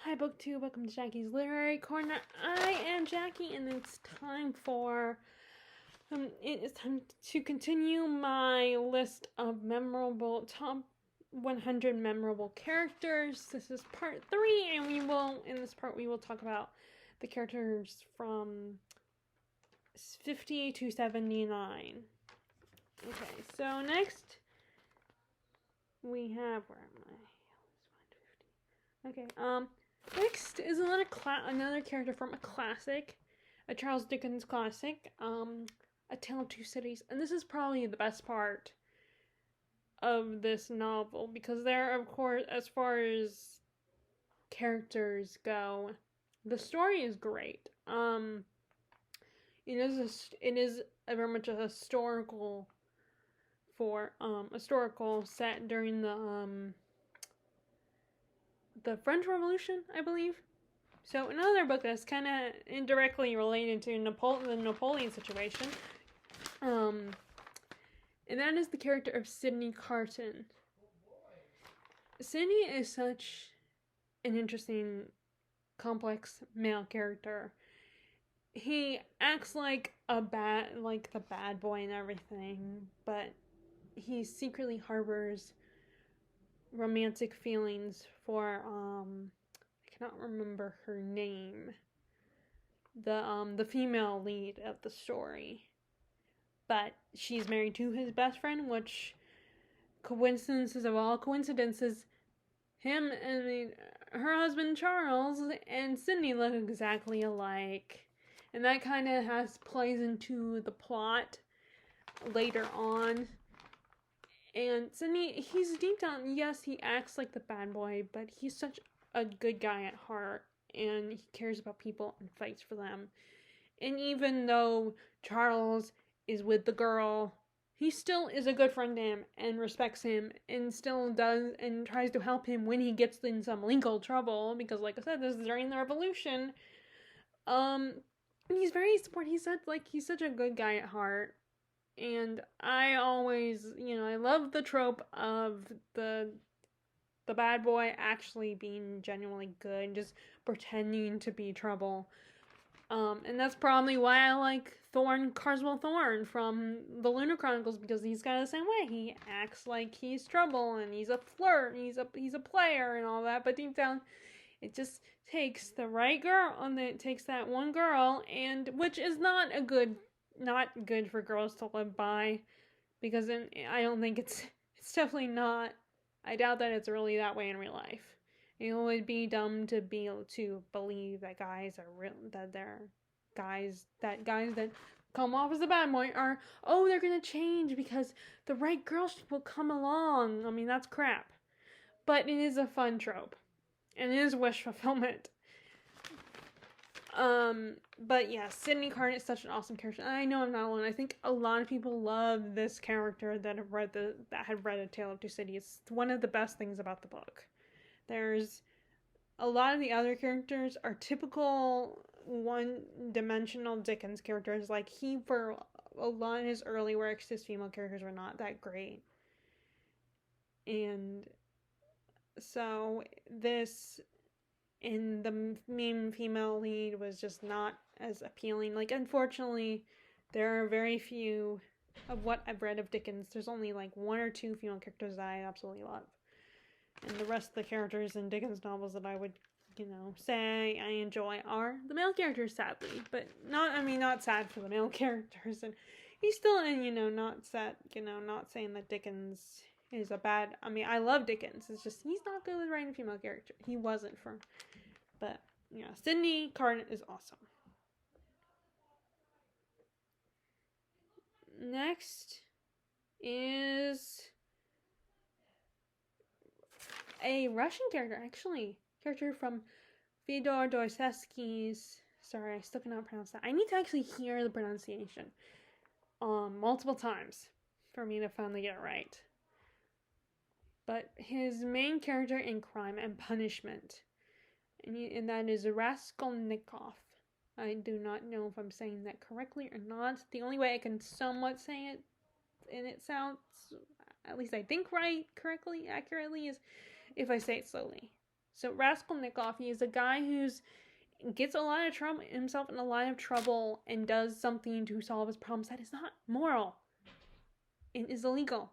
Hi, BookTube. Welcome to Jackie's Literary Corner. I am Jackie, and it's time for it is time to continue my list of top 100 memorable characters. This is part 3, and in this part we will talk about the characters from 50 to 79. Okay, so next we have, where am I? Okay, next is another character from a Charles Dickens classic, A Tale of Two Cities, and this is probably the best part of this novel because there, of course, as far as characters go, the story is great. It is very much a historical set during the French Revolution, I believe. So another book that's kind of indirectly related to the Napoleon situation, and that is the character of Sidney Carton. Sidney is such an interesting, complex male character. He acts like the bad boy and everything, but he secretly harbors romantic feelings for I cannot remember her name. The female lead of the story. But she's married to his best friend, which, coincidences of all coincidences, him and her husband Charles and Sidney look exactly alike. And that kind of plays into the plot later on. And Sidney, he's deep down, yes, he acts like the bad boy, but he's such a good guy at heart, and he cares about people and fights for them. And even though Charles is with the girl, he still is a good friend to him and respects him and still does and tries to help him when he gets in some legal trouble, because like I said, this is during the revolution. He's very supportive. He's such a good guy at heart. And I always, I love the trope of the bad boy actually being genuinely good and just pretending to be trouble. And that's probably why I like Carswell Thorne from the Lunar Chronicles, because he's kind of the same way. He acts like he's trouble and he's a flirt, and he's a player and all that, but deep down, it just takes the right girl, and it takes that one girl, and which is not good for girls to live by, because I don't think it's definitely not. I doubt that it's really that way in real life. It would be dumb to believe that guys that come off as a bad boy they're gonna change because the right girls will come along. I mean, that's crap. But it is a fun trope. And it is wish fulfillment. But yeah, Sidney Carton is such an awesome character. I know I'm not alone. I think a lot of people love this character that had read A Tale of Two Cities. It's one of the best things about the book. There's a lot of the other characters are typical one-dimensional Dickens characters. Like, for a lot of his early works, his female characters were not that great. And so this, and the main female lead was just not as appealing. Like, unfortunately, there are very few of what I've read of Dickens. There's only like one or two female characters that I absolutely love. And the rest of the characters in Dickens novels that I would, say I enjoy are the male characters, sadly. But not sad for the male characters. And he's still, not sad, not saying that Dickens is a bad, I love Dickens. It's just, he's not good with writing a female character. He wasn't but, Sidney Carton is awesome. Next is a Russian character, actually. Character from Fyodor Dostoevsky's. Sorry, I still cannot pronounce that. I need to actually hear the pronunciation multiple times for me to finally get it right. But his main character in Crime and Punishment, and that is Raskolnikov. I do not know if I'm saying that correctly or not. The only way I can somewhat say it, and it sounds, at least I think accurately, is if I say it slowly. So Raskolnikov, he is a guy who's gets a lot of trouble himself in a lot of trouble and does something to solve his problems that is not moral and is illegal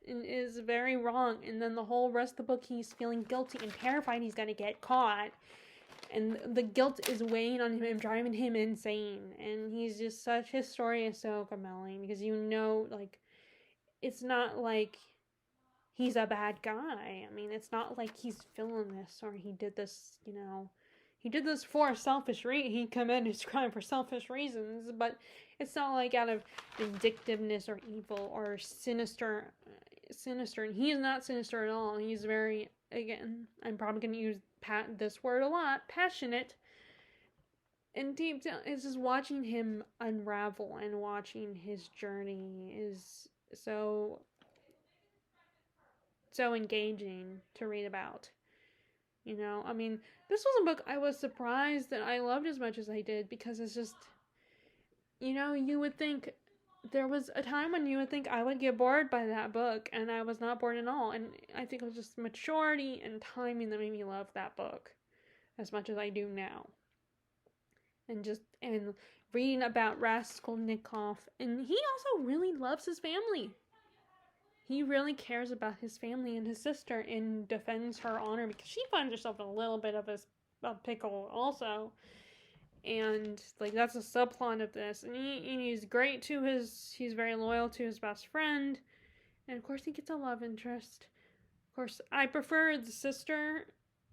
and is very wrong. And then the whole rest of the book, he's feeling guilty and terrified he's gonna get caught, and the guilt is weighing on him and driving him insane. And he's just such, his story is so compelling because like, it's not like he's a bad guy. I mean, it's not like he's feeling this or he did this, he did this for selfish reasons. He committed his crime for selfish reasons, but it's not like out of vindictiveness or evil or sinister. And he is not sinister at all. He's very, again, I'm probably going to use this word a lot, passionate. And deep down, it's just watching him unravel and watching his journey is so engaging to read about. I mean, this was a book I was surprised that I loved as much as I did, because it's just, you would think, there was a time when you would think I would get bored by that book, and I was not bored at all. And I think it was just maturity and timing that made me love that book as much as I do now. And reading about Raskolnikov, and he also really loves his family. He really cares about his family and his sister and defends her honor, because she finds herself in a little bit of a pickle also. And, like, that's a subplot of this. And he's great he's very loyal to his best friend. And, of course, he gets a love interest. Of course, I prefer the sister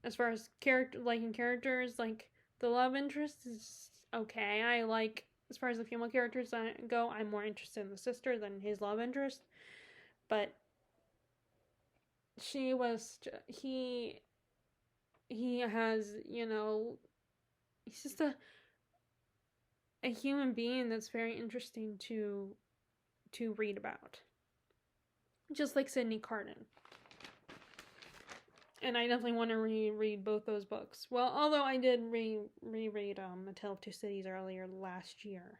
as far as characters. Like, the love interest is okay. I like, as far as the female characters go, I'm more interested in the sister than his love interest. But he has, he's just a human being that's very interesting to read about. Just like Sidney Carton. And I definitely want to reread both those books. Well, although I did reread A Tale of Two Cities earlier last year.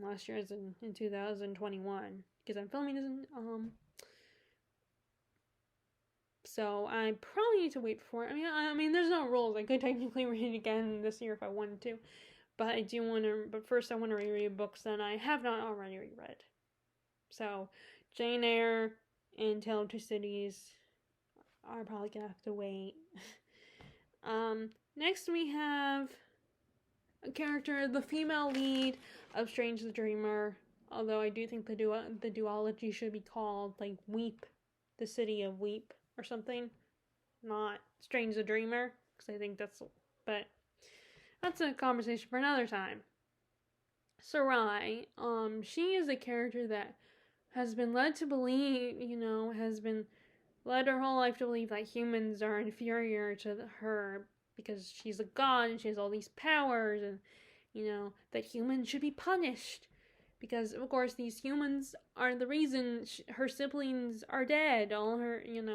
Last year is in 2021. Because I'm filming this so I probably need to wait for it. I mean, there's no rules. I could technically read it again this year if I wanted to. But but first I want to reread books that I have not already reread. So, Jane Eyre and Tale of Two Cities are probably gonna have to wait. Next we have a character, the female lead of Strange the Dreamer. Although I do think the duology should be called, like, Weep, the City of Weep, or something. Not Strange the Dreamer, because I think but that's a conversation for another time. Sarai, she is a character that has been led to believe, has been led her whole life to believe that humans are inferior to her because she's a god and she has all these powers, and, that humans should be punished. Because, of course, these humans are the reason her siblings are dead. All her, and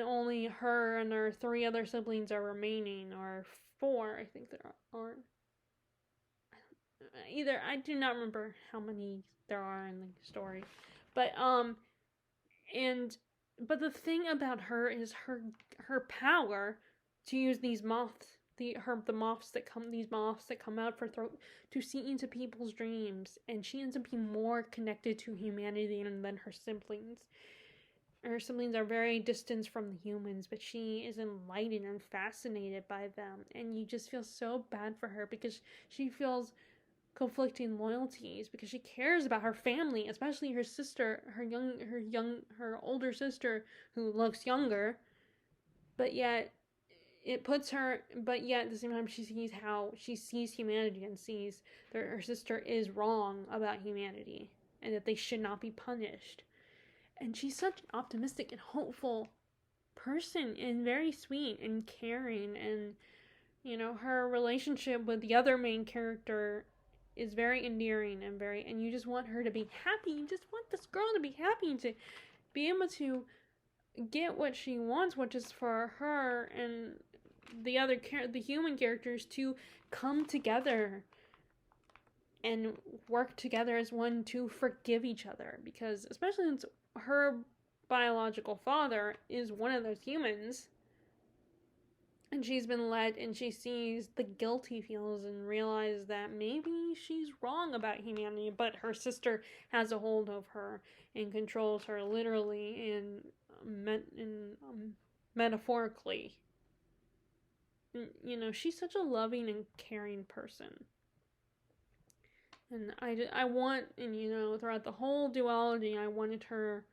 only her and her 3 other siblings are remaining, or 4, I think there are. Either, I do not remember how many there are in the story. But, but the thing about her is her power to use these moths. These moths that come out for to see into people's dreams, and she ends up being more connected to humanity than her siblings. Her siblings are very distant from the humans, but she is enlightened and fascinated by them, and you just feel so bad for her because she feels conflicting loyalties because she cares about her family, especially her sister, her older sister who looks younger, but yet at the same time, she sees how she sees humanity and sees that her sister is wrong about humanity and that they should not be punished. And she's such an optimistic and hopeful person and very sweet and caring. And, her relationship with the other main character is very endearing and you just want her to be happy. You just want this girl to be happy, to be able to get what she wants, which is for her and the human characters to come together and work together as one to forgive each other. Because, especially since her biological father is one of those humans, and she's been led, and she sees the guilt he feels and realizes that maybe she's wrong about humanity, but her sister has a hold of her and controls her literally and metaphorically. You know, she's such a loving and caring person. And I want, and you know, throughout the whole duology, I wanted her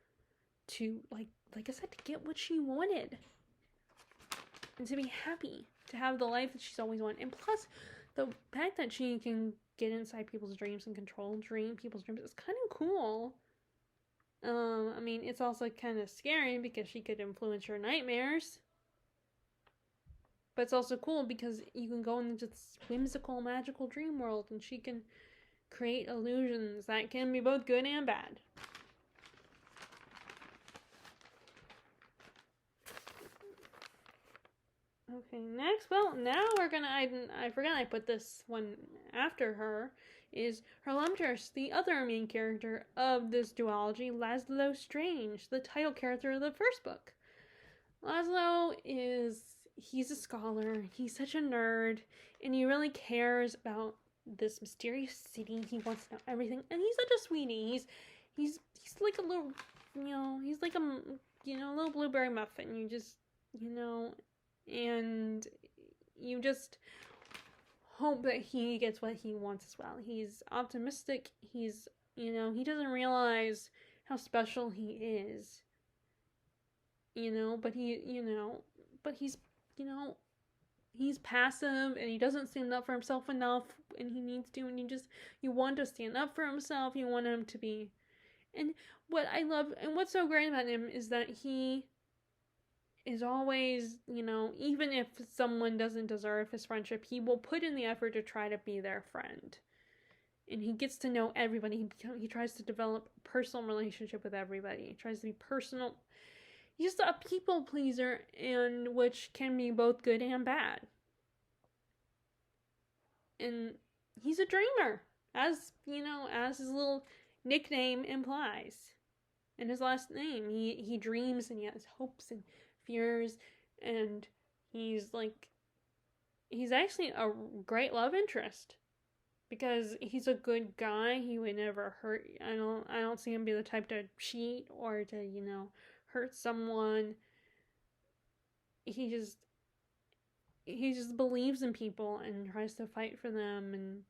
to, like I said, to get what she wanted. And to be happy, to have the life that she's always wanted. And plus, the fact that she can get inside people's dreams and control people's dreams is kind of cool. I mean, it's also kind of scary because she could influence your nightmares. But it's also cool because you can go into this whimsical, magical dream world, and she can create illusions that can be both good and bad. Okay, next, well, now we're gonna, I forgot I put this one after her, is her love interest, the other main character of this duology, Laszlo Strange, the title character of the first book. Laszlo he's a scholar, he's such a nerd, and he really cares about this mysterious city. He wants to know everything, and he's such a sweetie. He's like a little, you know, he's like a, you know, little blueberry muffin. You just, you know, and you just hope that he gets what he wants as well. He's optimistic. He's, you know, he doesn't realize how special he is. You know, but he's, you know, he's passive and he doesn't stand up for himself enough, and he needs to, and you want to stand up for himself. You want him to be, and what I love, and what's so great about him is that he is always, you know, even if someone doesn't deserve his friendship, he will put in the effort to try to be their friend. And he gets to know everybody. He tries to develop a personal relationship with everybody. He tries to be personal. He's a people pleaser, and which can be both good and bad. And he's a dreamer, as, you know, as his little nickname implies. And his last name, he dreams, and he has hopes and fears, and he's actually a great love interest because he's a good guy. He would never hurt. I don't see him be the type to cheat or to, you know, hurt someone. He just believes in people and tries to fight for them, and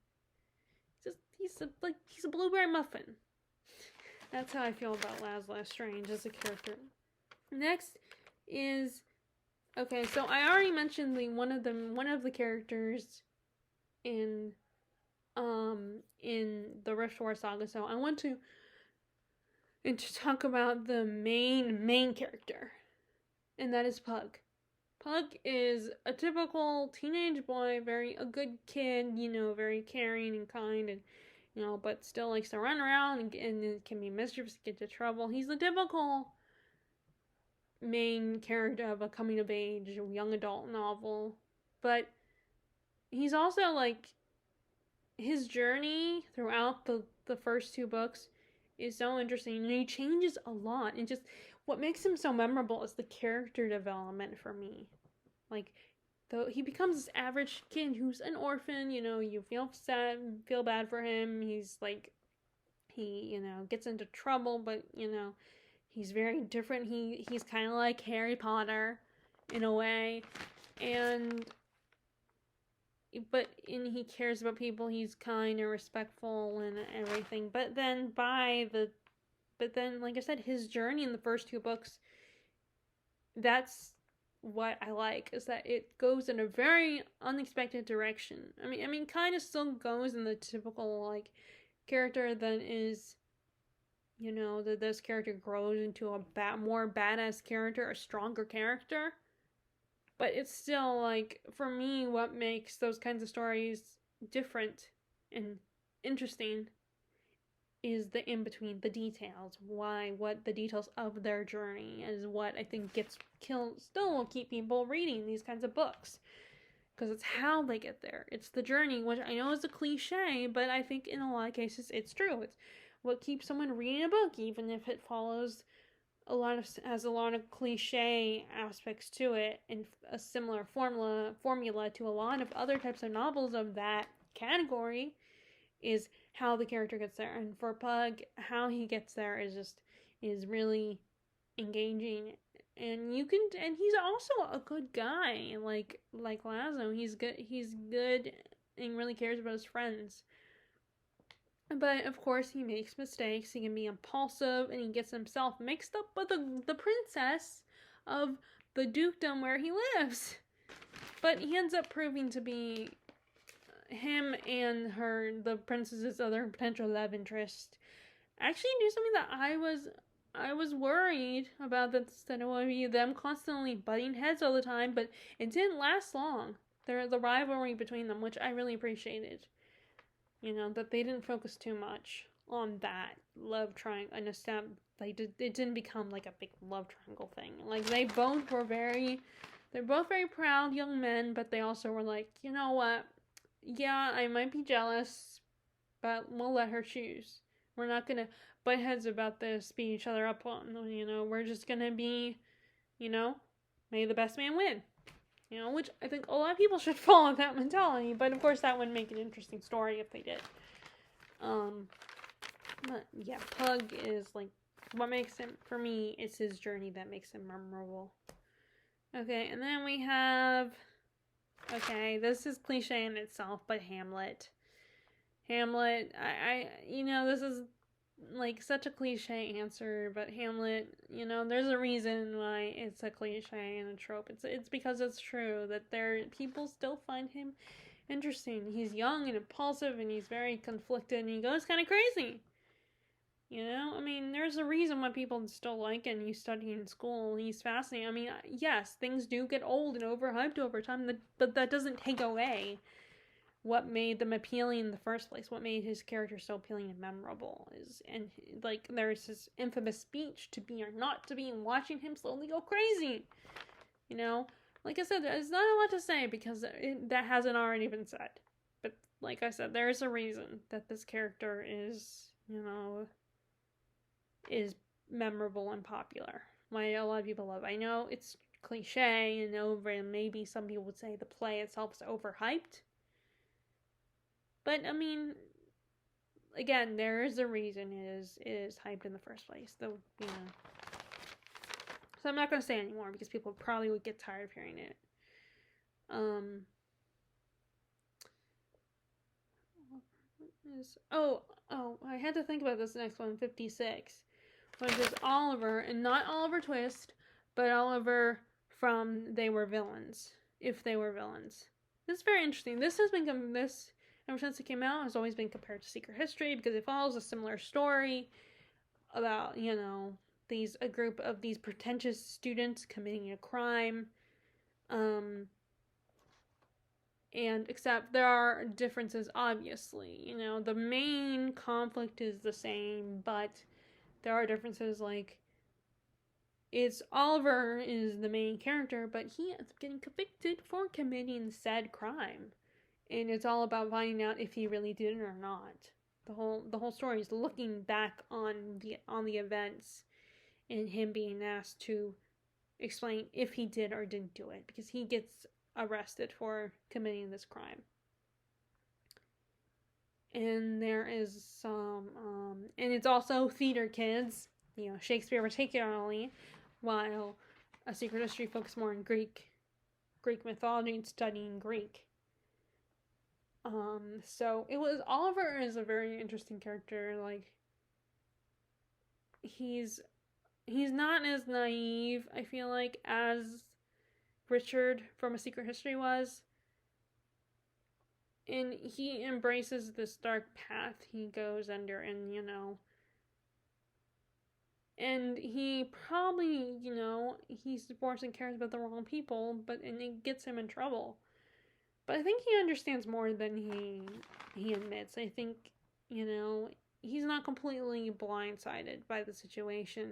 he's a blueberry muffin. That's how I feel about Laszlo Strange as a character. Next is, okay, so I already mentioned one of the characters in the Rift War saga, so I want to talk about the main character, and that is Pug. Pug is a typical teenage boy, a good kid, you know, very caring and kind, and, you know, but still likes to run around and can be mischievous, get into trouble. He's the typical main character of a coming-of-age young adult novel, but he's also, like, his journey throughout the first two books is so interesting, and he changes a lot, and just what makes him so memorable is the character development for me. Like, though he becomes this average kid who's an orphan, you know, you feel sad, feel bad for him. He's like, he, you know, gets into trouble, but, you know, he's very different. He's kind of like Harry Potter in a way, but he cares about people. He's kind and respectful and everything. But then, like I said, his journey in the first two books, that's what I like, is that it goes in a very unexpected direction. I mean, kind of still goes in the typical, like, character that is, you know, that this character grows into a more badass character, a stronger character. But it's still, like, for me, what makes those kinds of stories different and interesting is the in-between, the details. What the details of their journey is what I think still will keep people reading these kinds of books. because it's how they get there. It's the journey, which I know is a cliche, but I think in a lot of cases it's true. It's what keeps someone reading a book, even if it follows has a lot of cliche aspects to it, and a similar formula to a lot of other types of novels of that category, is how the character gets there. And for Pug, how he gets there is really engaging. And he's also a good guy, like Laszlo. He's good and really cares about his friends. But of course he makes mistakes, he can be impulsive, and he gets himself mixed up with the princess of the dukedom where he lives. But he ends up proving to be him and the princess's other potential love interest. Actually do something that I was worried about, that it would be them constantly butting heads all the time, but it didn't last long. The rivalry between them, which I really appreciated. That they didn't focus too much on that love triangle. It didn't become like a big love triangle thing. Like, they're both very proud young men, but they also were like, you know what? Yeah, I might be jealous, but we'll let her choose. We're not gonna butt heads about this, beat each other up on. We're just gonna be, may the best man win. Which I think a lot of people should follow that mentality, but of course that would make an interesting story if they did. But yeah, Pug is like, what makes him, for me, it's his journey that makes him memorable. Okay, and then we have, this is cliche in itself, but Hamlet. Hamlet, this is like such a cliche answer, but Hamlet, there's a reason why it's a cliche and a trope. It's because it's true that people still find him interesting. He's young and impulsive, and he's very conflicted, and he goes kind of crazy. There's a reason why people still like it, and you study in school. He's fascinating. Yes, things do get old and overhyped over time, but that doesn't take away what made them appealing in the first place, what made his character so appealing and memorable there's this infamous speech, to be or not to be, and watching him slowly go crazy. Like I said, there's not a lot to say because that hasn't already been said. But like I said, there's a reason that this character is memorable and popular. Why a lot of people love. I know it's cliche and over, and maybe some people would say the play itself is overhyped. But, again, there is a reason it is hyped in the first place. So I'm not going to say anymore because people probably would get tired of hearing it. I had to think about this next one, 56. Which is Oliver, and not Oliver Twist, but Oliver from They Were Villains. If They Were Villains. This is very interesting. This has been ever since it came out, has always been compared to Secret History because it follows a similar story about, a group of these pretentious students committing a crime. And except there are differences, obviously. The main conflict is the same, but there are differences, like, Oliver is the main character, but he ends up getting convicted for committing said crime. And it's all about finding out if he really did it or not. The whole story is looking back on the events and him being asked to explain if he did or didn't do it, because he gets arrested for committing this crime. And there is some, and it's also theater kids, Shakespeare particularly, while A Secret History focused more on Greek mythology and studying Greek. So Oliver is a very interesting character. Like, he's not as naive, I feel like, as Richard from A Secret History was. And he embraces this dark path he goes under, and, and he probably, he supports and cares about the wrong people, and it gets him in trouble. But I think he understands more than he admits. I think, he's not completely blindsided by the situation,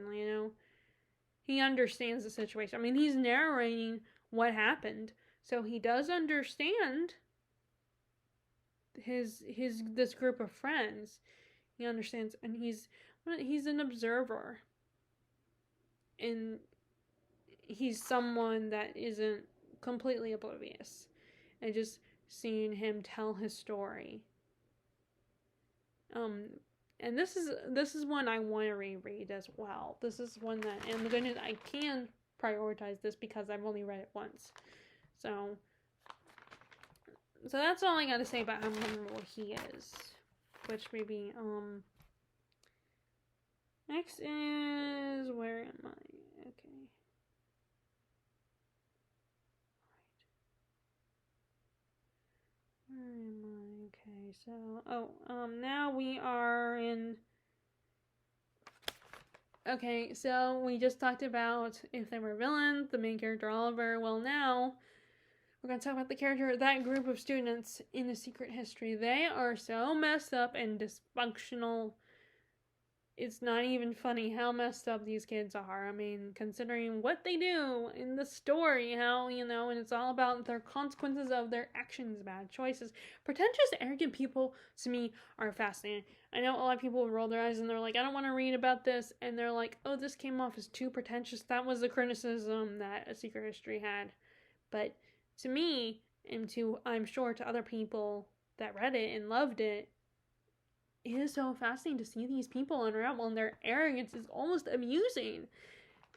He understands the situation. He's narrating what happened, So he does understand this group of friends. He understands, and he's an observer, and he's someone that isn't completely oblivious, and just seeing him tell his story. And this is one I want to reread as well. This is one that I can prioritize this because I've only read it once. So that's all I got to say about how memorable he is. Which maybe next is, where am I? Okay. Where am I? Okay, so now we are in. Okay, so we just talked about if they were villains, the main character Oliver. Well, now we're going to talk about the character, that group of students in The Secret History. They are so messed up and dysfunctional. It's not even funny how messed up these kids are. I mean, considering what they do in the story, how, and it's all about their consequences of their actions, bad choices. Pretentious, arrogant people, to me, are fascinating. I know a lot of people roll their eyes and they're like, I don't want to read about this. And they're like, oh, this came off as too pretentious. That was the criticism that A Secret History had. But to me, and I'm sure to other people that read it and loved it, it is so fascinating to see these people unravel, and their arrogance is almost amusing.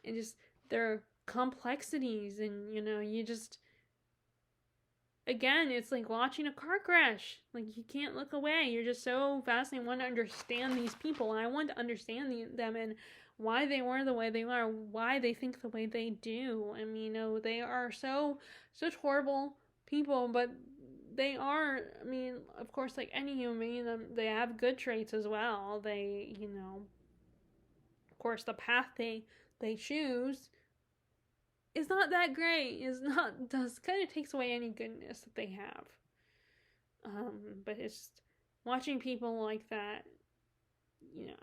And just their complexities, and, you just, again, it's like watching a car crash. Like, you can't look away. You're just so fascinated. I want to understand these people, and I want to understand them and why they were the way they are, why they think the way they do. I mean, they are such horrible people, but they are, I mean, of course, like any human, they have good traits as well. They, of course, the path they choose is not that great. Kind of takes away any goodness that they have. But it's just, watching people like that,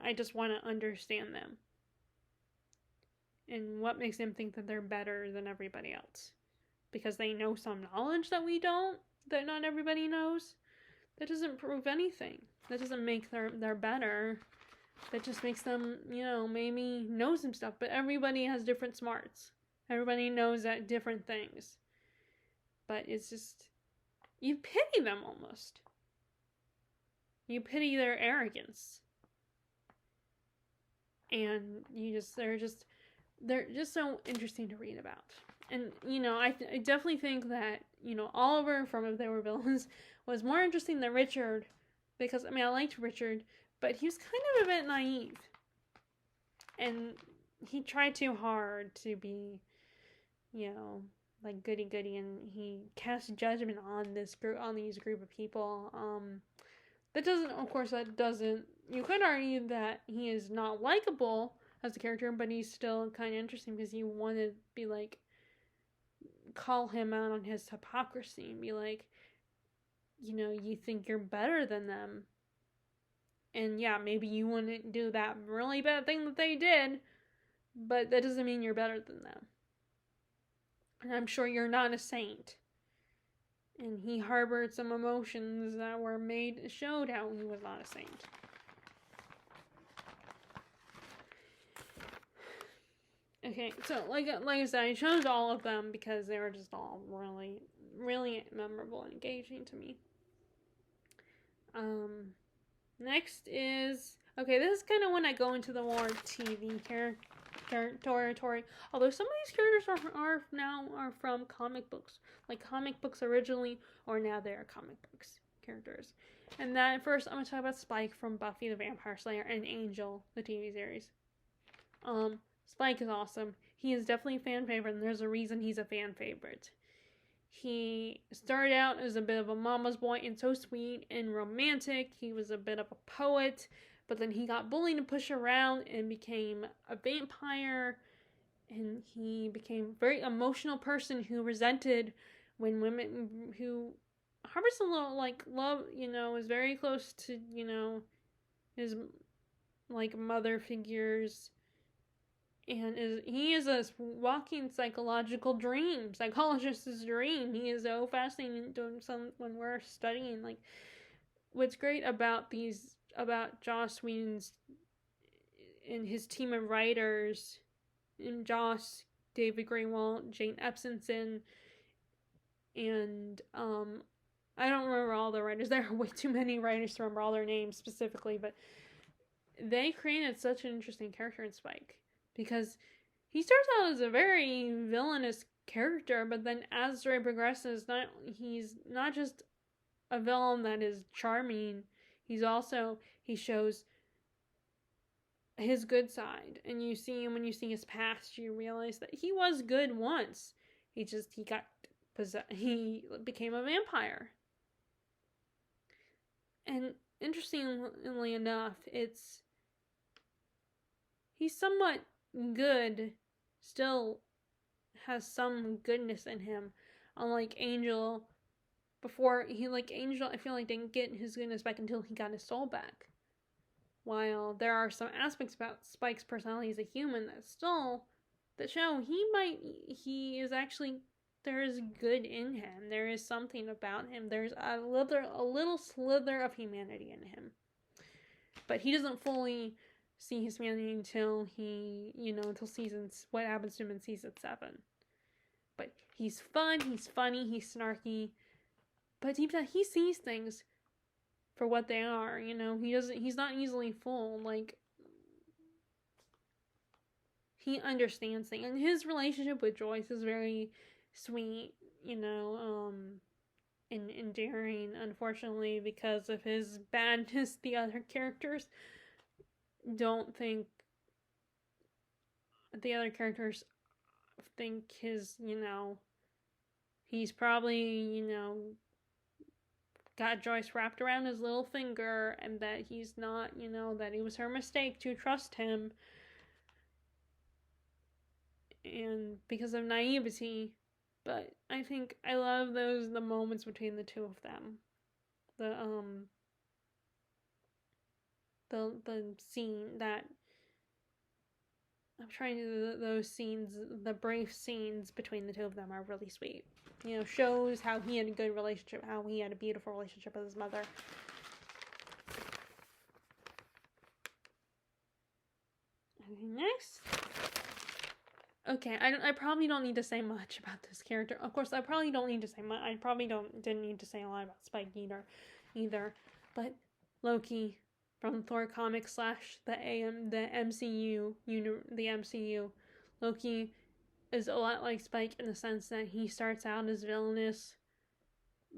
I just want to understand them. And what makes them think that they're better than everybody else. Because they know some knowledge that we don't, that not everybody knows. That doesn't prove anything. That doesn't make they're better. That just makes them, maybe know some stuff. But everybody has different smarts. Everybody knows that different things. But it's just, you pity them almost. You pity their arrogance. And they're just so interesting to read about. And, I definitely think that, Oliver from If They Were Villains was more interesting than Richard. Because, I liked Richard, but he was kind of a bit naive. And he tried too hard to be, like goody-goody, and he cast judgment on these group of people. You could argue that he is not likable as a character, but he's still kind of interesting because you want to be like, call him out on his hypocrisy and be like, you think you're better than them. And yeah, maybe you wouldn't do that really bad thing that they did, but that doesn't mean you're better than them. And I'm sure you're not a saint. And he harbored some emotions that showed how he was not a saint. Okay, so like I said, I chose all of them because they were just all really, really memorable and engaging to me. Next is, okay, this is kind of when I go into the more TV territory. Although some of these characters are from comic books, like comic books originally, or now they are comic books characters. And then first, I'm gonna talk about Spike from Buffy the Vampire Slayer and Angel, the TV series. Spike is awesome. He is definitely a fan favorite, and there's a reason he's a fan favorite. He started out as a bit of a mama's boy and so sweet and romantic. He was a bit of a poet, but then he got bullied and pushed around and became a vampire. And he became a very emotional person who resented when women who harbors a little like love, is very close to, his like mother figures and he is a walking psychologist's dream. He is so fascinating doing when we're studying, like, what's great about Joss Whedon's and his team of writers, and Joss, David Greenwald, Jane Epsonson, and I don't remember all the writers. There are way too many writers to remember all their names specifically, but they created such an interesting character in Spike, because he starts out as a very villainous character, but then as the story progresses, he's not just a villain that is charming, he shows his good side, and you see him when you see his past, you realize that he was good once. He became a vampire. And interestingly enough, he's somewhat good, still has some goodness in him. Unlike Angel, I feel like didn't get his goodness back until he got his soul back. While there are some aspects about Spike's personality as a human that show there is good in him. There is something about him. There's a little slither of humanity in him. But he doesn't fully see his humanity until what happens to him in season 7. But he's fun, he's funny, he's snarky. But deep down, he sees things for what they are, he's not easily fooled. Like, he understands things, and his relationship with Joyce is very sweet, and endearing. Unfortunately, because of his badness, the other characters think he's probably, got Joyce wrapped around his little finger, and that he's not, that it was her mistake to trust him, and because of naivety. But I think I love the moments between the two of them. The scene that those scenes, the brief scenes between the two of them are really sweet. Shows how he had a good relationship, how he had a beautiful relationship with his mother. Okay, next. Okay, I probably don't need to say much about this character. Of course, I probably don't need to say much. I probably didn't need to say a lot about Spike either. But Loki from Thor comics / the MCU, the MCU, Loki is a lot like Spike in the sense that he starts out as villainous,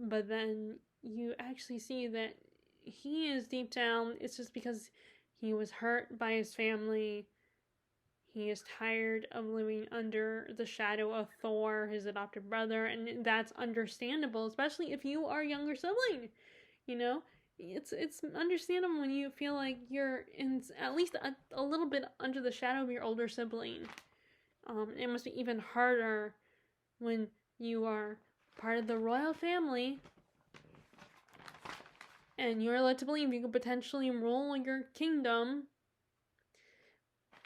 but then you actually see that he is deep down, it's just because he was hurt by his family. He is tired of living under the shadow of Thor, his adopted brother, and that's understandable, especially if you are a younger sibling. It's understandable when you feel like you're in at least a little bit under the shadow of your older sibling. It must be even harder when you are part of the royal family and you're led to believe you could potentially rule your kingdom.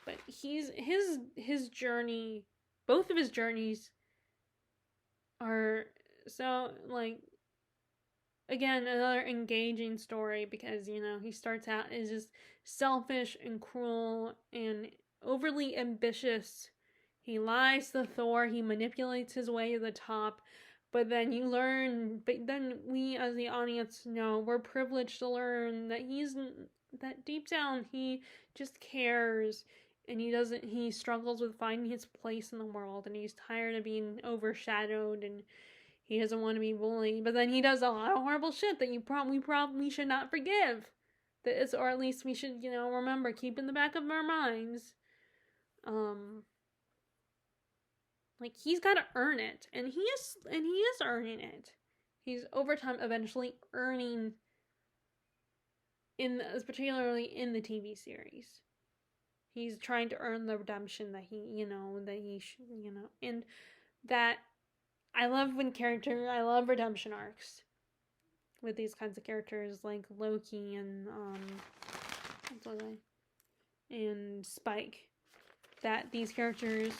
But his journey, both of his journeys are so, like, again, another engaging story, because, he starts out as just selfish and cruel and overly ambitious. He lies to Thor, he manipulates his way to the top, but then we as the audience know, we're privileged to learn that deep down he just cares, and he struggles with finding his place in the world, and he's tired of being overshadowed, and he doesn't want to be bullied, but then he does a lot of horrible shit that we probably should not forgive. Or at least we should, remember, keep in the back of our minds. Like, he's got to earn it, and he is earning it. He's over time eventually earning, particularly in the TV series. He's trying to earn the redemption that and that I love redemption arcs with these kinds of characters like Loki and Spike. that these characters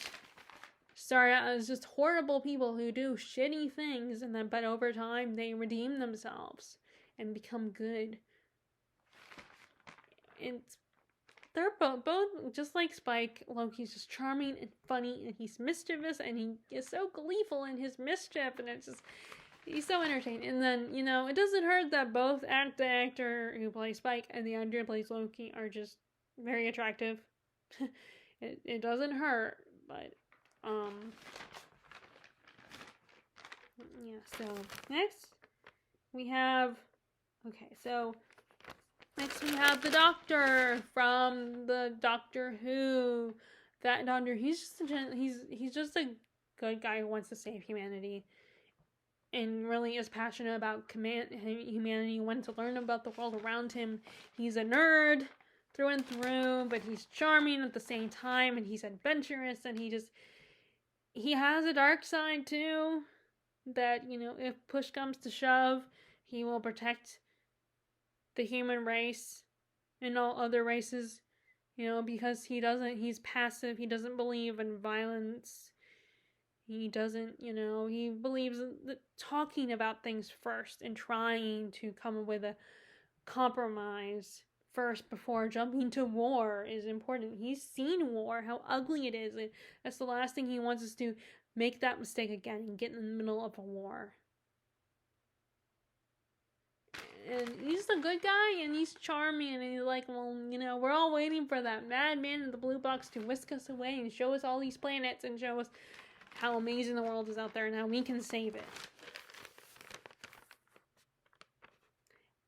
start out as just horrible people who do shitty things, and then but over time they redeem themselves and become good. And they're both just like Spike. Loki's just charming and funny, and he's mischievous, and he is so gleeful in his mischief, and it's just, he's so entertaining. And then, you know, it doesn't hurt that both the actor who plays Spike and the actor who plays Loki are just very attractive. It doesn't hurt, but yeah. So next we have the Doctor from the Doctor Who. That Doctor, he's just a good guy who wants to save humanity, and really is passionate about humanity, wants to learn about the world around him. He's a nerd through and through, but he's charming at the same time, and he's adventurous, and he has a dark side too, that, you know, if push comes to shove, he will protect the human race and all other races, you know, because he's passive, he doesn't believe in violence, he doesn't, you know, he believes that talking about things first and trying to come up with a compromise first before jumping to war is important. He's seen war, how ugly it is, and that's the last thing he wants us to make that mistake again and get in the middle of a war. And he's a good guy, and he's charming, and he's like, well, you know, we're all waiting for that madman in the blue box to whisk us away and show us all these planets and show us how amazing the world is out there and how we can save it.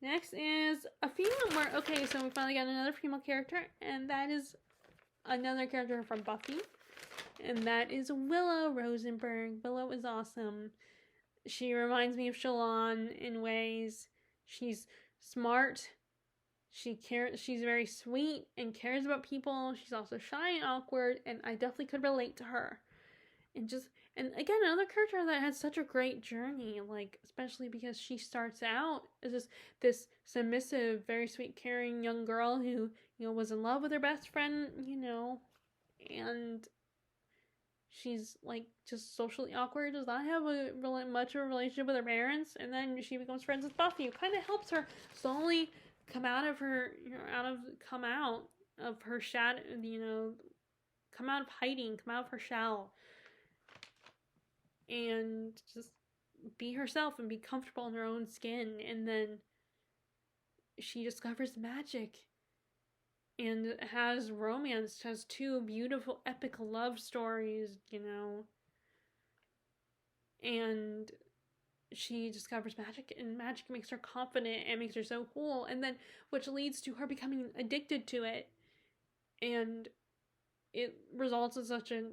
Next is a female. Okay, so we finally got another female character, and that is another character from Buffy, and that is Willow Rosenberg. Willow is awesome. She reminds me of Shalon in ways. She's smart. She's very sweet and cares about people. She's also shy and awkward, and I definitely could relate to her. And again, another character that had such a great journey, like, especially because she starts out as this submissive, very sweet, caring young girl who, you know, was in love with her best friend, you know, and she's, like, just socially awkward, does not have much of a relationship with her parents, and then she becomes friends with Buffy, who kind of helps her slowly come out of her, you know, come out of her shadow, you know, come out of hiding, come out of her shell, and just be herself and be comfortable in her own skin. And then she discovers magic and has romance, has two beautiful epic love stories, you know, and she discovers magic, and magic makes her confident and makes her so cool, and then which leads to her becoming addicted to it, and it results in such an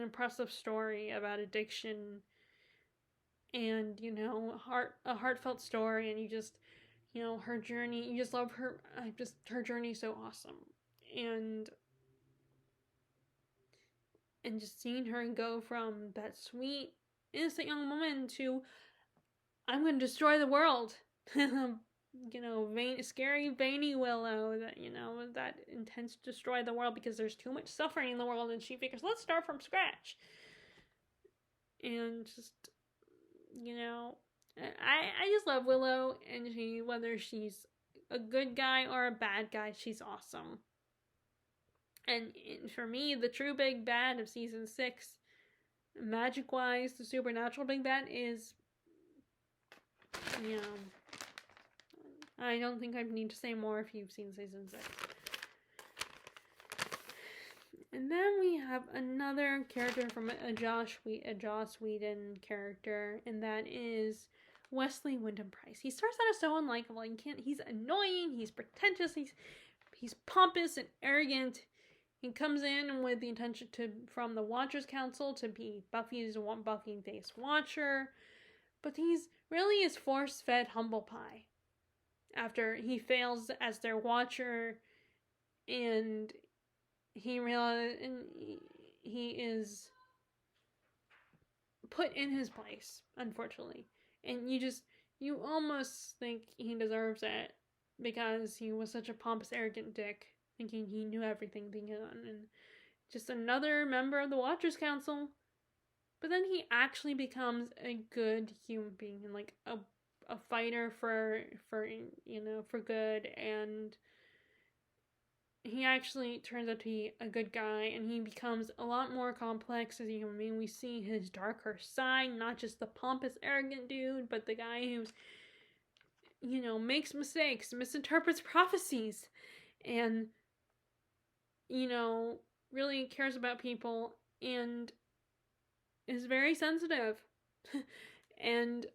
impressive story about addiction, and, you know, a heartfelt story, and you just, you know, her journey, you just love her. Her journey is so awesome, and just seeing her go from that sweet, innocent young woman to, I'm going to destroy the world. You know, scary, veiny Willow that, you know, that intends to destroy the world because there's too much suffering in the world, and she figures, let's start from scratch. And just, you know, I just love Willow, and whether she's a good guy or a bad guy, she's awesome. And for me, the true big bad of season 6, magic-wise, the supernatural big bad is, you know, I don't think I need to say more if you've seen season 6. And then we have another character from a Joss Whedon character, and that is Wesley Windham Price. He starts out as so unlikable. He's annoying, he's pretentious, he's pompous and arrogant. He comes in with the intention from the Watchers Council to be Buffy-based Watcher, but he's really is force-fed humble pie. After he fails as their Watcher, and he realizes, and he is put in his place, unfortunately. And you almost think he deserves it because he was such a pompous, arrogant dick thinking he knew everything being done, and just another member of the Watchers Council. But then he actually becomes a good human being, and like a fighter for good, and he actually turns out to be a good guy, and he becomes a lot more complex as a human being. We see his darker side, not just the pompous, arrogant dude, but the guy who's, makes mistakes, misinterprets prophecies, and, really cares about people, and is very sensitive. And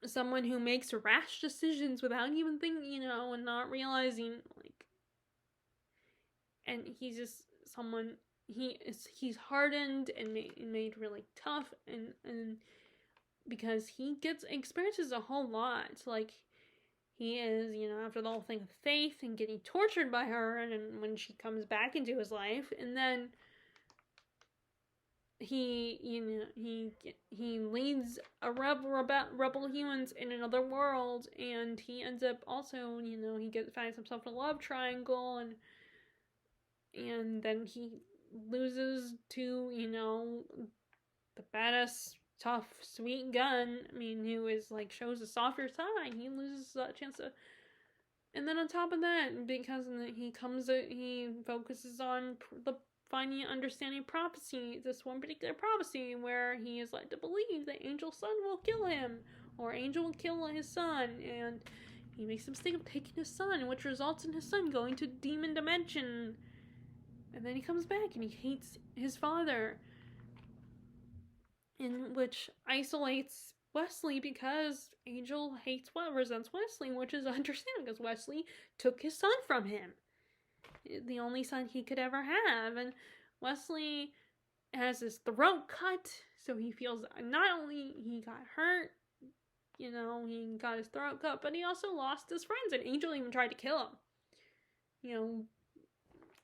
someone who makes rash decisions without even thinking, and not realizing, like, and he's just someone, he's hardened and made really tough, and because he experiences a whole lot, like, he is, after the whole thing of Faith and getting tortured by her, and when she comes back into his life, and then he leads a rebel humans in another world, and he ends up also, he finds himself in a love triangle, and then he loses to, the badass, tough, sweet gun, who is, like, shows a softer side. He loses that chance to, and then on top of that, because he focuses on the finding and understanding prophecy, this one particular prophecy where he is led to believe that Angel's son will kill him, or Angel will kill his son, and he makes the mistake of taking his son, which results in his son going to Demon Dimension, and then he comes back and he hates his father, in which isolates Wesley because Angel resents Wesley, which is understandable because Wesley took his son from him. The only son he could ever have, and Wesley has his throat cut, so he feels not only he got hurt, he got his throat cut, but he also lost his friends, and Angel even tried to kill him,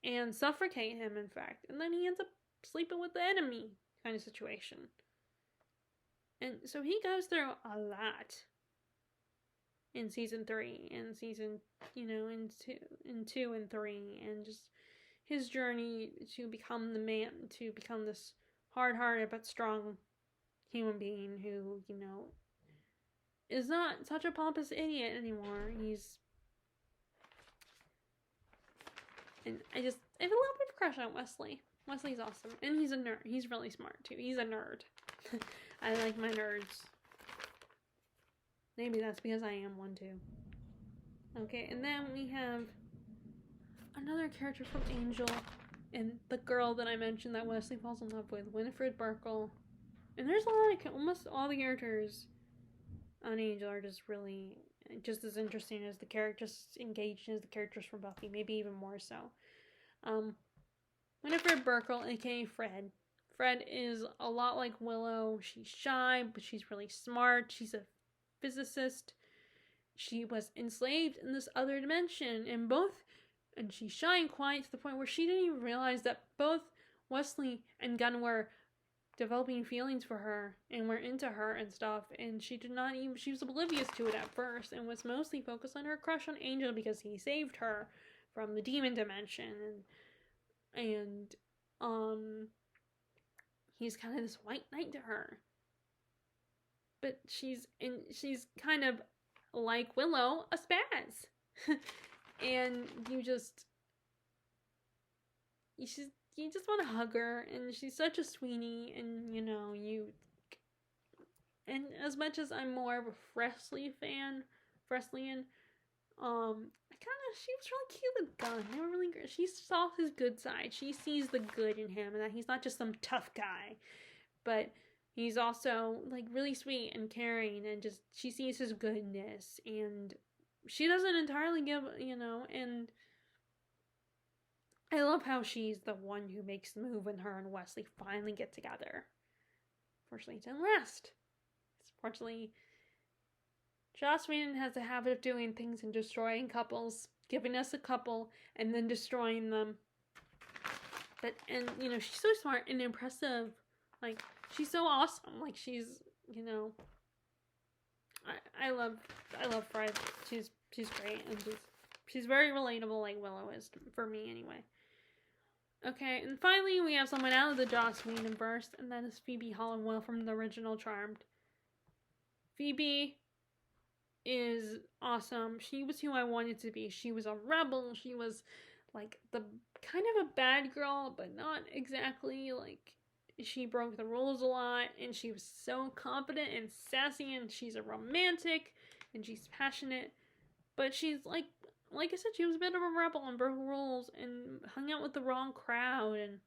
and suffocate him, in fact, and then he ends up sleeping with the enemy kind of situation. And so he goes through a lot in season 3 and season, in 2 and 3, and just his journey to become the man, to become this hard-hearted but strong human being who, is not such a pompous idiot anymore. And I have a little bit of a crush on Wesley. Wesley's awesome, and he's a nerd. He's really smart too. He's a nerd. I like my nerds. Maybe that's because I am one too. Okay, and then we have another character from Angel, and the girl that I mentioned that Wesley falls in love with, Winifred Burkle. And there's almost all the characters on Angel are just really just as interesting as the characters, engaged as the characters from Buffy, maybe even more so. Winifred Burkle, aka Fred. Fred is a lot like Willow. She's shy, but she's really smart. She's a physicist. She was enslaved in this other dimension, and she's shy and quiet to the point where she didn't even realize that both Wesley and Gunn were developing feelings for her and were into her and stuff, and she was oblivious to it at first and was mostly focused on her crush on Angel because he saved her from the demon dimension, and he's kind of this white knight to her. But she's kind of like Willow, a spaz. And you just want to hug her, and she's such a sweetie, and and as much as I'm more of a Wesley fan, she was really cute with Gunn. They were really good. She saw his good side. She sees the good in him, and that he's not just some tough guy, but he's also, like, really sweet and caring, and just, she sees his goodness, and she doesn't entirely give, and I love how she's the one who makes the move when her and Wesley finally get together. Fortunately, it didn't last. Fortunately, Joss Whedon has a habit of doing things and destroying couples, giving us a couple, and then destroying them. And she's so smart and impressive. Like, she's so awesome. Like, she's, I love Fred. She's great, and She's very relatable, like Willow is, for me anyway. Okay, and finally we have someone out of the Joss Whedon verse, and that is Phoebe Hollowell from the original Charmed. Phoebe is awesome. She was who I wanted to be. She was a rebel. She was like the kind of a bad girl, but not exactly. Like, she broke the rules a lot, and she was so confident and sassy, and she's a romantic, and she's passionate, but she's like I said, she was a bit of a rebel and broke rules and hung out with the wrong crowd, and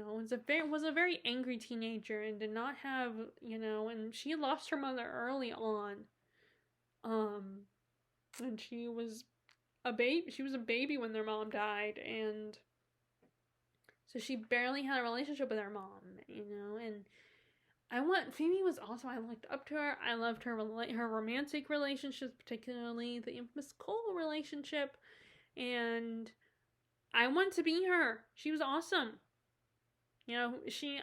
was a very angry teenager and did not have, and she lost her mother early on. And she was a baby when their mom died, and so she barely had a relationship with her mom, and Phoebe was awesome. I looked up to her. I loved her romantic relationships, particularly the infamous Cole relationship, and I wanted to be her. She was awesome. She's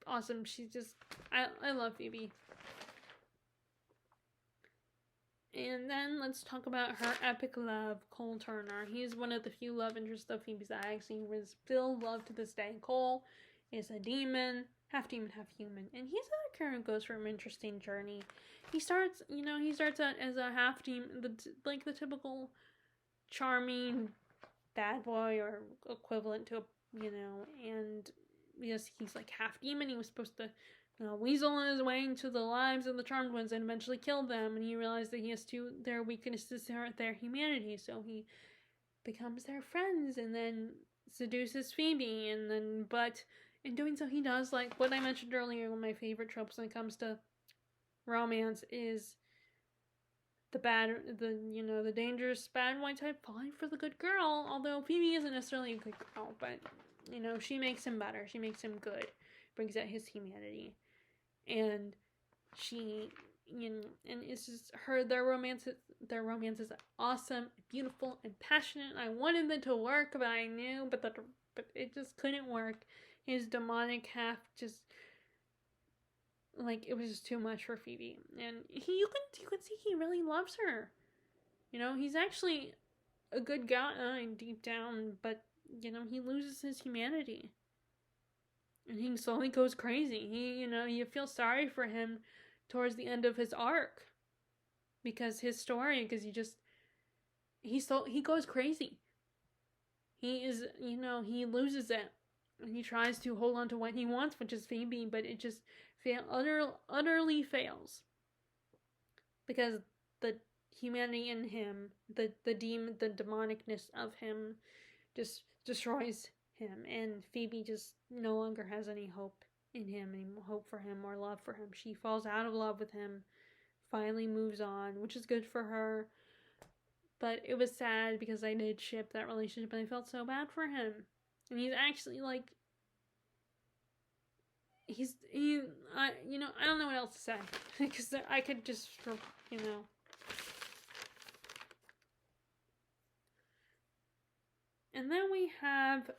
awesome. I love Phoebe. And then let's talk about her epic love, Cole Turner. He's one of the few love interests of Phoebe's that I actually still love to this day. Cole is a demon, half human, and he's a character who goes through an interesting journey. He starts out as a half demon, the typical charming bad boy or equivalent to and because he's like half demon, he was supposed to weasel his way into the lives of the Charmed Ones and eventually kill them, and he realized that he has their weaknesses are their humanity, so he becomes their friends and then seduces Phoebe, but in doing so he does, like what I mentioned earlier, one of my favorite tropes when it comes to romance is the dangerous bad boy type falling for the good girl, although Phoebe isn't necessarily a good girl, but she makes him better, she makes him good, brings out his humanity. And she, and it's just their romance is awesome, beautiful, and passionate. I wanted them to work, but I knew, but it just couldn't work. His demonic half just, like, it was just too much for Phoebe. And you can see he really loves her. He's actually a good guy deep down, but, he loses his humanity. And he slowly goes crazy. You feel sorry for him towards the end of his arc. Because he goes crazy. He is, he loses it. And he tries to hold on to what he wants, which is Phoebe, but it just utterly fails. Because the humanity in him, the demonicness of him just destroys him, and Phoebe just no longer has any hope in him, any hope for him or love for him. She falls out of love with him, finally moves on, which is good for her, but it was sad because I did ship that relationship and I felt so bad for him. And he's actually like, I don't know what else to say because I could just, And then we have,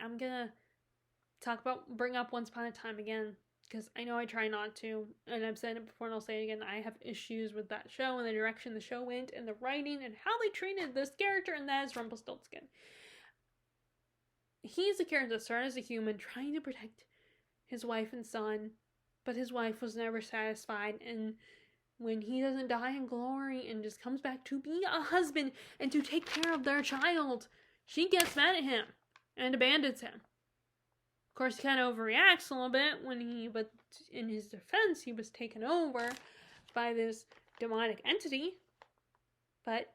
I'm gonna bring up Once Upon a Time again, because I know I try not to, and I've said it before and I'll say it again, I have issues with that show and the direction the show went and the writing and how they treated this character, and that is Rumpelstiltskin. He's a character that started as a human trying to protect his wife and son, but his wife was never satisfied, and when he doesn't die in glory and just comes back to be a husband and to take care of their child, she gets mad at him and abandons him. Of course, he kind of overreacts a little bit but in his defense, he was taken over by this demonic entity. But,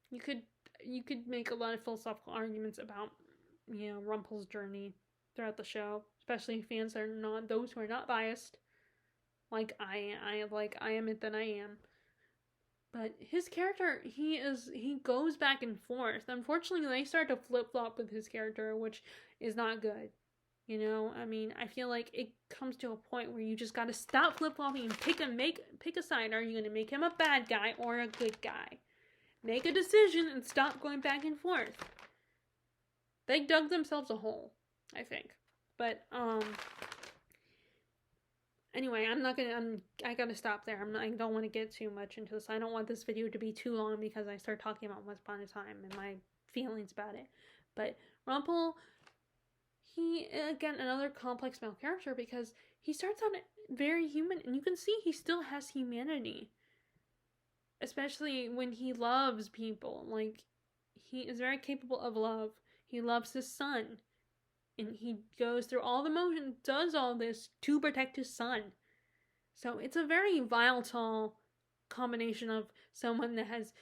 you could make a lot of philosophical arguments about, Rumpel's journey throughout the show, especially fans that are not, those who are not biased. Like I am it, then I am. But his character, he goes back and forth. Unfortunately, they start to flip-flop with his character, which is not good. I feel like it comes to a point where you just gotta stop flip-flopping and pick a side. Are you gonna make him a bad guy or a good guy? Make a decision and stop going back and forth. They dug themselves a hole, I think. But, Anyway, I gotta stop there. I don't want to get too much into this. I don't want this video to be too long because I start talking about Once Upon a Time and my feelings about it. But Rumpel, he, again, another complex male character because he starts out very human, and you can see he still has humanity. Especially when he loves people. Like, he is very capable of love. He loves his son. And he goes through all the motion, does all this to protect his son. So it's a very volatile combination of someone that has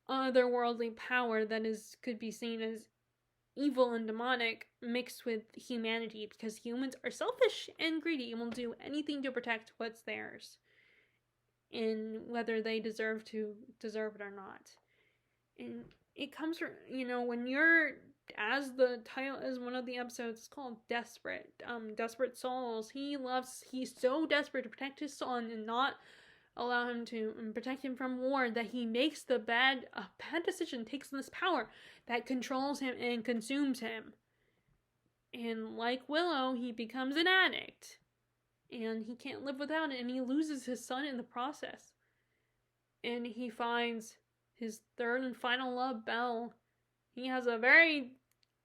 otherworldly power that could be seen as evil and demonic mixed with humanity, because humans are selfish and greedy and will do anything to protect what's theirs, and whether they deserve it or not. And it comes from, when you're, as the title, as one of the episodes is called, desperate souls. He's so desperate to protect his son and not allow him to, and protect him from war, that he makes a bad decision, takes this power that controls him and consumes him. And like Willow, he becomes an addict. And he can't live without it, and he loses his son in the process. And he finds his third and final love, Belle. He has a very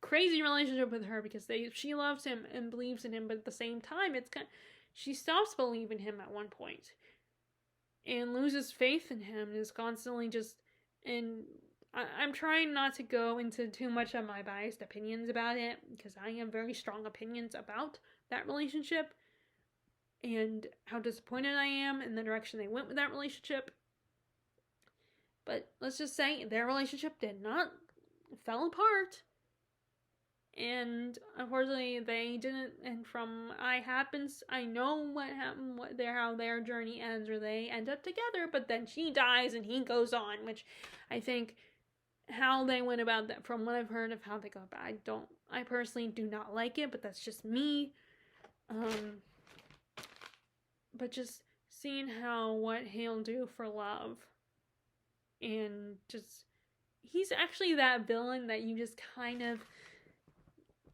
crazy relationship with her because she loves him and believes in him, but at the same time, she stops believing him at one point and loses faith in him, and is constantly just, and I'm trying not to go into too much of my biased opinions about it, because I have very strong opinions about that relationship and how disappointed I am in the direction they went with that relationship. But let's just say their relationship fell apart. And unfortunately, they didn't. And I know what happened, how their journey ends, or they end up together. But then she dies and he goes on, which I think how they went about that, from what I've heard of how they go about, I personally do not like it, but that's just me. But just seeing what he'll do for love, and just, he's actually that villain that you just kind of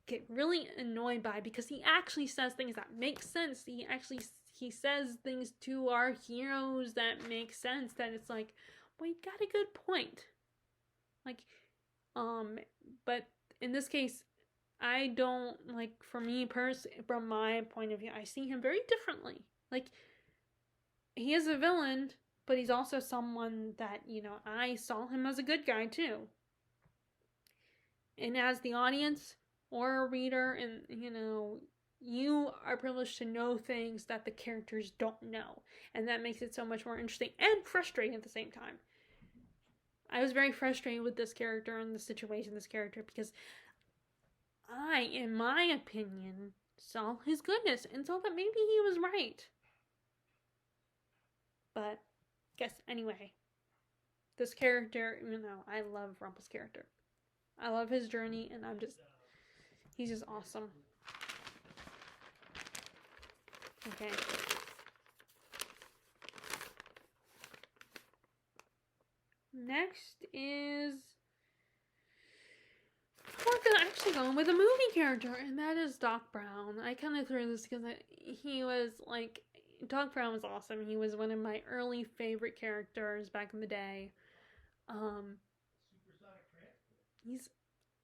get really annoyed by, because he actually says things that make sense. He says things to our heroes that make sense, that it's like, well, you got a good point. Like, but in this case, I don't, like, for me from my point of view, I see him very differently. Like, he is a villain, but he's also someone that, I saw him as a good guy too. And as the audience or a reader, and, you are privileged to know things that the characters don't know. And that makes it so much more interesting and frustrating at the same time. I was very frustrated with this character and the situation, this character, because I, in my opinion, saw his goodness and saw that maybe he was right. But, anyway, this character, I love Rumpel's character. I love his journey, and he's just awesome. Okay. Next is, we're actually going with a movie character, and that is Doc Brown. I kind of threw this because he was, like, Doc Brown was awesome. He was one of my early favorite characters back in the day.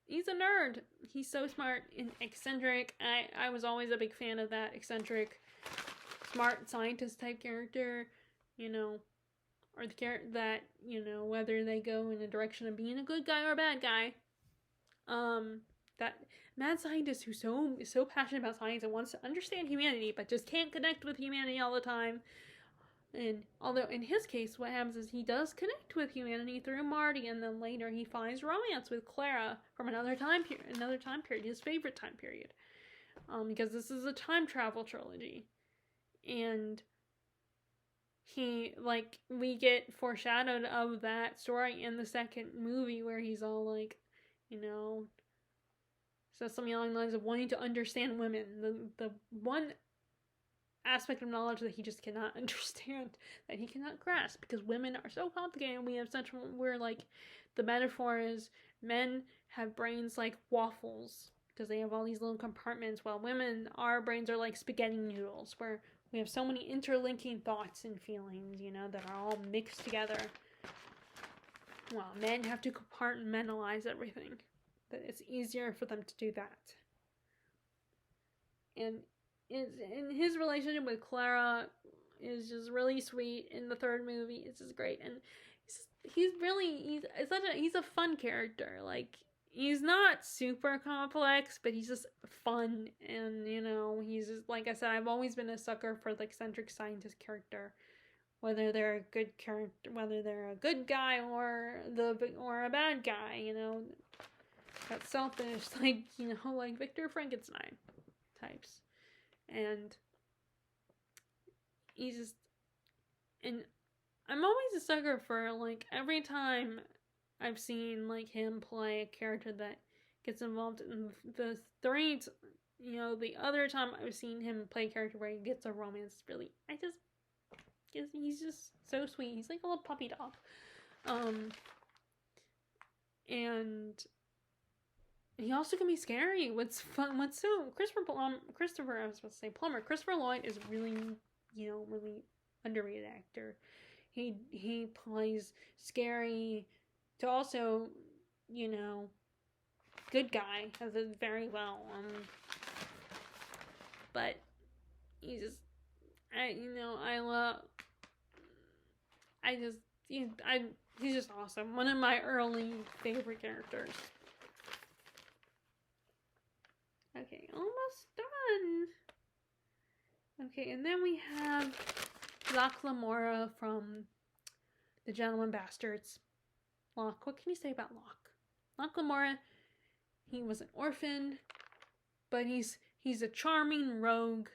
He's a nerd. He's so smart and eccentric. I was always a big fan of that eccentric, smart scientist type character, or the character that, whether they go in the direction of being a good guy or a bad guy. That mad scientist who's so passionate about science and wants to understand humanity, but just can't connect with humanity all the time. And although in his case, what happens is he does connect with humanity through Marty, and then later he finds romance with Clara from another time period, his favorite time period. Because this is a time travel trilogy. And we get foreshadowed of that story in the second movie, where he's all like, so something along the lines of wanting to understand women. The one aspect of knowledge that he just cannot understand, that he cannot grasp, because women are so complicated, and we're like, the metaphor is men have brains like waffles, because they have all these little compartments, while our brains are like spaghetti noodles, where We have so many interlinking thoughts and feelings, you know, that are all mixed together. Well, men have to compartmentalize everything. But it's easier for them to do that. And his relationship with Clara is just really sweet in the third movie. It's just great. And he's a fun character. Like, he's not super complex, but he's just fun. And, you know, he's just, like I said, I've always been a sucker for the eccentric scientist character. Whether they're a good character, whether they're a good guy or a bad guy, you know. That selfish, like, you know, like Victor Frankenstein types. And he's just, and I'm always a sucker for, like, every time I've seen, like, him play a character that gets involved in the three, you know, the other time I've seen him play a character where he gets a romance, really, he's just so sweet. He's like a little puppy dog. And he also can be scary. What's Christopher, I was supposed to say Plummer. Christopher Lloyd is really, you know, really underrated actor. He plays scary to also, you know, good guy. Does it very well. But he's just, he's just awesome. One of my early favorite characters. Okay, almost done. Okay, and then we have Lamora from The Gentleman Bastards. Locke, what can you say about Locke? Lamora, he was an orphan, but he's a charming rogue.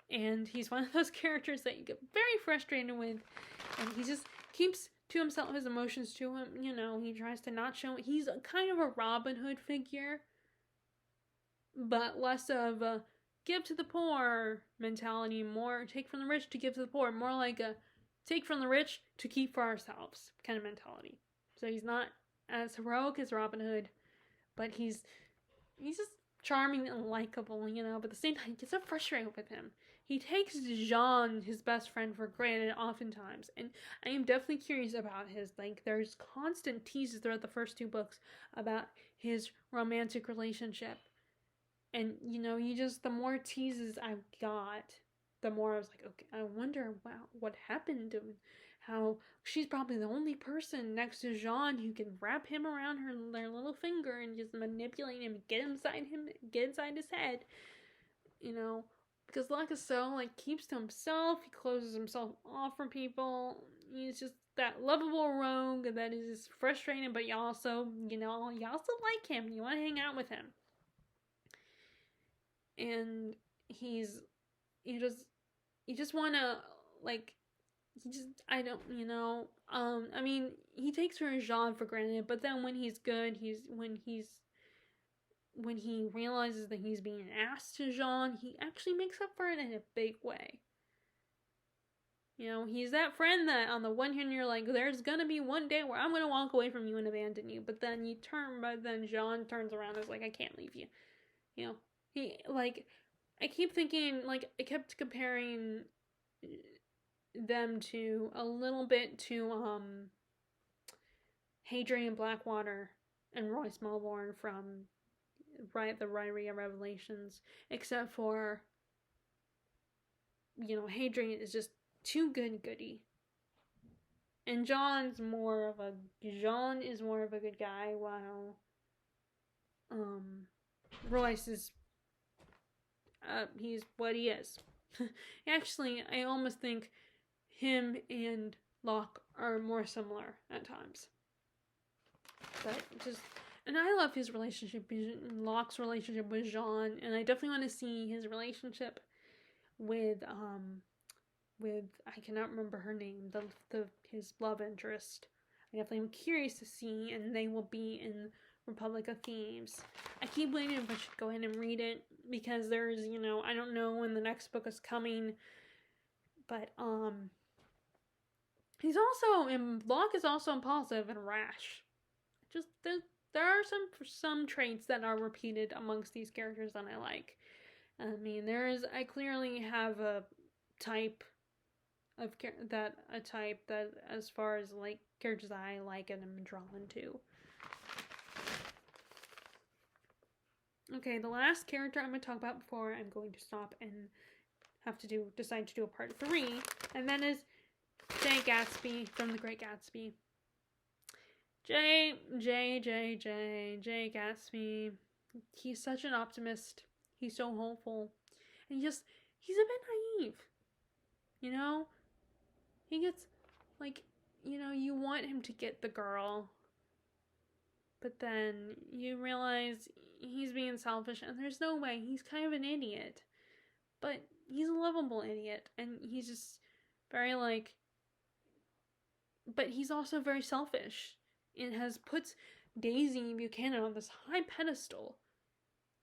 And he's one of those characters that you get very frustrated with. And he just keeps to himself his emotions to him. You know, he tries to not show. He's a kind of a Robin Hood figure. But less of a give to the poor mentality. More take from the rich to give to the poor. More like a take from the rich to keep for ourselves kind of mentality. So he's not as heroic as Robin Hood. But he's just charming and likable, you know. But at the same time, he gets so frustrated with him. He takes Jean, his best friend, for granted oftentimes. And I am definitely curious about his, like, there's constant teases throughout the first two books about his romantic relationship. And, you know, the more teases I've got, the more I was like, okay, I wonder, wow, what happened to how she's probably the only person next to Jean who can wrap him around their little finger and just manipulate him, get inside his head, you know. Because Locke is so, like, keeps to himself. He closes himself off from people. He's just that lovable rogue that is just frustrating, but you also like him. You want to hang out with him. And you just want to, like, I mean, he takes her Jean for granted, but then when he's good, when he realizes that he's being asked to Jean, he actually makes up for it in a big way. You know, he's that friend that on the one hand you're like, there's gonna be one day where I'm gonna walk away from you and abandon you, but then Jean turns around and is like, I can't leave you. You know, I keep thinking, like, I kept comparing them to a little bit to Hadrian Blackwater and Royce Melbourne from the Writery of Revelations, except for, you know, Hadrian is just too goody, and John is more of a good guy, while Royce is he's what he is. Actually, I almost think him and Locke are more similar at times, but just. And I love his relationship, Locke's relationship with Jean, and I definitely want to see his relationship with I cannot remember her name, his love interest. I definitely am curious to see, and they will be in Republic of Thieves. I keep waiting if I should go ahead and read it, because there's, you know, I don't know when the next book is coming, but Locke is also impulsive and rash. Just there are some traits that are repeated amongst these characters that I like. I mean, I clearly have a type a type that, as far as like characters I like and am drawn to. Okay, the last character I'm going to talk about before I'm going to stop and decide to do a part 3, and that is Jay Gatsby from The Great Gatsby. Jay Gatsby. He's such an optimist. He's so hopeful. And he's a bit naive. You know? He gets, like, you know, you want him to get the girl. But then you realize he's being selfish and there's no way. He's kind of an idiot. But he's a lovable idiot. And he's just very, like... But he's also very selfish. And puts Daisy Buchanan on this high pedestal.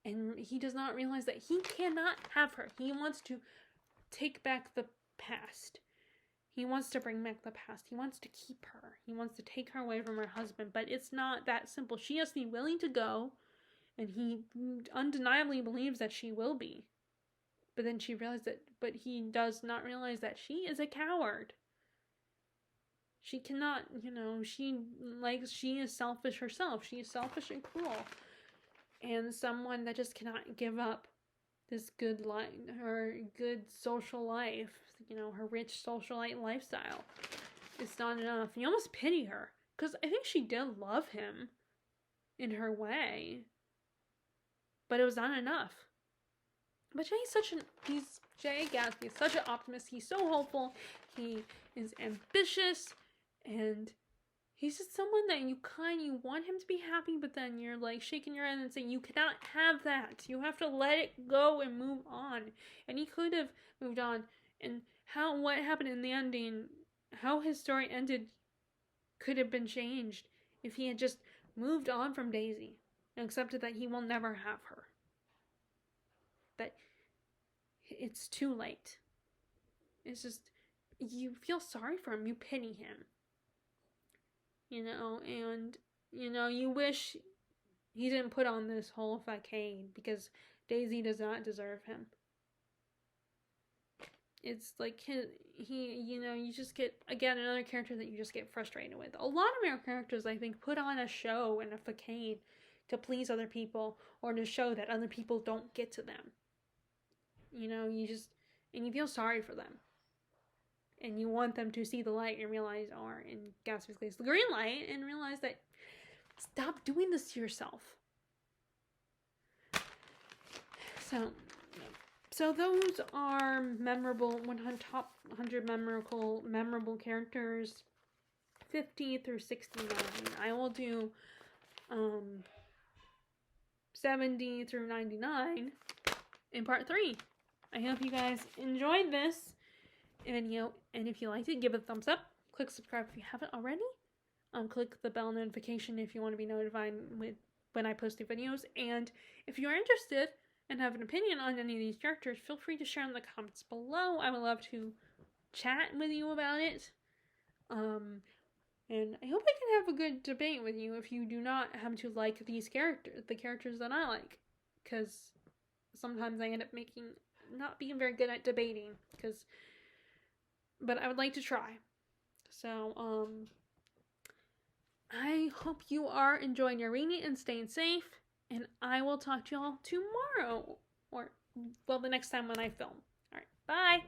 And he does not realize that he cannot have her. He wants to take back the past. He wants to bring back the past. He wants to keep her. He wants to take her away from her husband. But it's not that simple. She has to be willing to go. And he undeniably believes that she will be. But then he does not realize that she is a coward. She cannot, you know, she is selfish herself. She is selfish and cruel. And someone that just cannot give up this good life, her good social life, you know, her rich socialite lifestyle. It's not enough. You almost pity her. Because I think she did love him in her way. But it was not enough. But Jay Gatsby is such an optimist. He's so hopeful. He is ambitious. And he's just someone that you want him to be happy, but then you're like shaking your head and saying, you cannot have that. You have to let it go and move on. And he could have moved on. And what happened in the ending, how his story ended could have been changed if he had just moved on from Daisy and accepted that he will never have her. That it's too late. It's just, you feel sorry for him. You pity him. You know, and, you know, you wish he didn't put on this whole facade because Daisy does not deserve him. It's like you know, you just get, again, another character that you just get frustrated with. A lot of male characters, I think, put on a show and a facade to please other people or to show that other people don't get to them. You know, you feel sorry for them. And you want them to see the light and realize, or in Gatsby's case, the green light, and realize that stop doing this to yourself. So those are top 100 memorable characters, 50 through 69. I will do 70 through 99 in part 3. I hope you guys enjoyed this video, and if you liked it, give it a thumbs up. Click subscribe if you haven't already. Click the bell notification if you want to be notified when I post new videos. And if you are interested and have an opinion on any of these characters, feel free to share in the comments below. I would love to chat with you about it. And I hope I can have a good debate with you if you do not have to like these characters, the characters that I like, because sometimes I end up not being very good at debating, but I would like to try. So, I hope you are enjoying your reading and staying safe, and I will talk to y'all tomorrow, or, well, the next time when I film. Alright, bye!